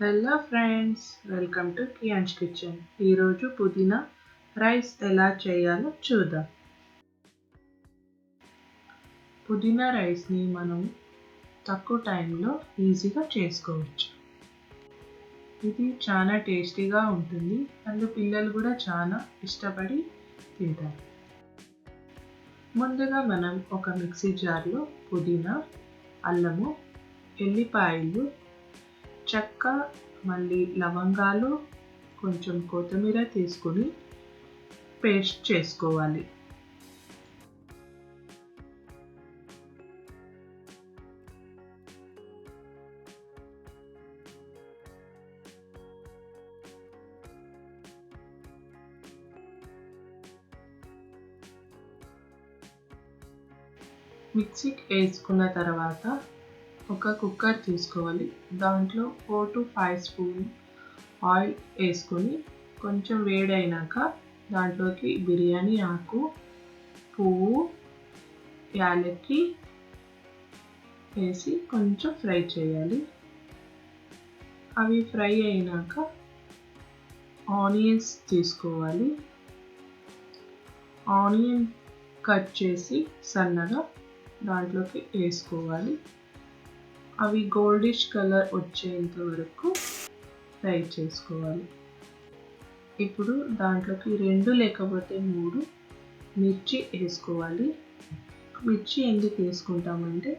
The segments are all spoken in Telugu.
Hello friends, welcome to Kiaan's kitchen. ఈరోజు పుదీనా రైస్ ఎలా చేయాలో చూద్దాం. పుదీనా రైస్ని మనం తక్కువ టైంలో ఈజీగా చేసుకోవచ్చు. ఇది చాలా టేస్టీగా ఉంటుంది, అందు పిల్లలు కూడా చాలా ఇష్టపడి తింటారు. ముందుగా మనం ఒక మిక్సీ జార్లో పుదీనా, అల్లము, ఎల్లిపాయలు, చెక్క, మళ్ళీ లవంగాలు, కొంచెం కొత్తిమీర తీసుకొని పేస్ట్ చేసుకోవాలి. మిక్సీకి వేసుకున్న తర్వాత ఒక కుక్కర్ తీసుకోవాలి. దాంట్లో 4 to 5 స్పూన్ ఆయిల్ వేసుకొని కొంచెం వేడైనాక దాంట్లోకి బిర్యానీ ఆకు, పువ్వు, యాలక్కి వేసి కొంచెం ఫ్రై చేయాలి. అవి ఫ్రై అయినాక ఆనియన్స్ తీసుకోవాలి. ఆనియన్ కట్ చేసి సన్నగా దాంట్లోకి వేసుకోవాలి. అవి గోల్డిష్ కలర్ వచ్చేంత వరకు ఫ్రై చేసుకోవాలి. ఇప్పుడు దాంట్లోకి 2 లేకపోతే 3 మిర్చి వేసుకోవాలి. మిర్చి ఎందుకు వేసుకుంటామంటే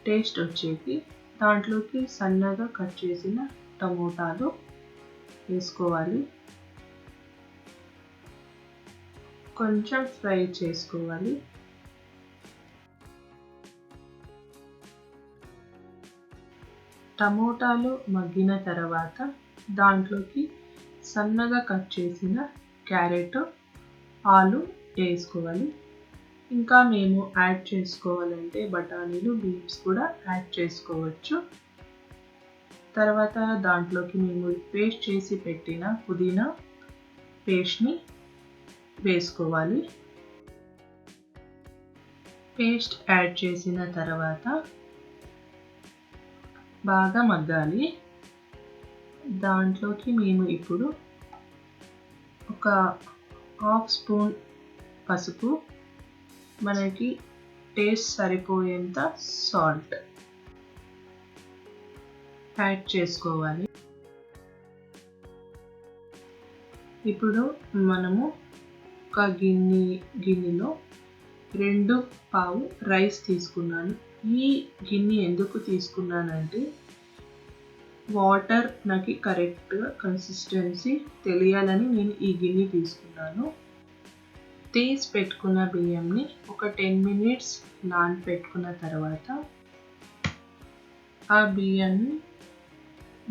టేస్ట్ వచ్చేది. దాంట్లోకి సన్నగా కట్ చేసిన టమోటాలు వేసుకోవాలి. కొంచెం ఫ్రై చేసుకోవాలి. టమోటాలు మగ్గిన తర్వాత దాంట్లోకి సన్నగా కట్ చేసిన క్యారెట్, ఆలు వేసుకోవాలి. ఇంకా మేము యాడ్ చేసుకోవాలంటే బఠానీలు, బీన్స్ కూడా యాడ్ చేసుకోవచ్చు. తర్వాత దాంట్లోకి మేము పేస్ట్ చేసి పెట్టిన పుదీనా పేస్ట్ని వేసుకోవాలి. పేస్ట్ యాడ్ చేసిన తర్వాత బాగా మగ్గాలి. దాంట్లోకి మేము ఇప్పుడు ఒక 1/2 స్పూన్ పసుపు, మనకి టేస్ట్ సరిపోయేంత సాల్ట్ యాడ్ చేసుకోవాలి. ఇప్పుడు మనము ఒక గిన్నెలో 2 పావు రైస్ తీసుకున్నాను. ఈ గిన్నె ఎందుకు తీసుకున్నానంటే వాటర్ నాకు కరెక్ట్గా కన్సిస్టెన్సీ తెలియాలని నేను ఈ గిన్నె తీసుకున్నాను. తీసి పెట్టుకున్న బియ్యంని ఒక 10 minutes నానబెట్టుకున్న తర్వాత ఆ బియ్యాన్ని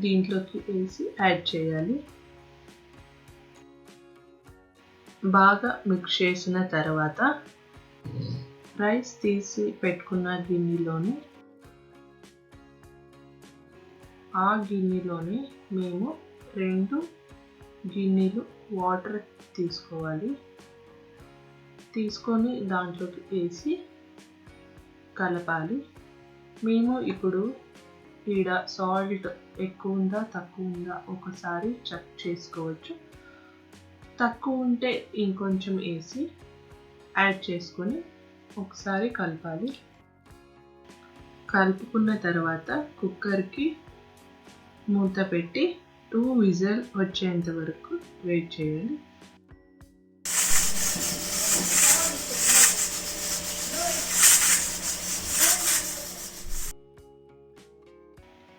దీంట్లోకి వేసి యాడ్ చేయాలి. బాగా మిక్స్ చేసిన తర్వాత రైస్ తీసి పెట్టుకున్న గిన్నెలోని మేము 2 గిన్నెలు వాటర్ తీసుకోవాలి. తీసుకొని దాంట్లోకి వేసి కలపాలి. మేము ఇప్పుడు ఈడ సాల్ట్ ఎక్కువ ఉందా తక్కువ ఉందా ఒకసారి చెక్ చేసుకోవచ్చు. తక్కువ ఉంటే ఇంకొంచెం వేసి యాడ్ చేసుకొని ఒకసారి కలపాలి. కలుపుకున్న తర్వాత కుక్కర్కి మూత పెట్టి 2 విజిల్ వచ్చేంత వరకు వెయిట్ చేయాలి.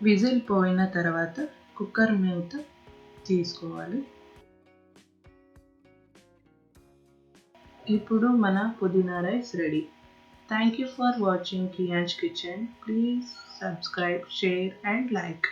విజిల్ పోయిన తర్వాత కుక్కర్ మూత తీసుకోవాలి. ఇప్పుడు మన పుదీనా rice ready. Thank you for watching Kiyan's Kitchen. Please subscribe, share and like.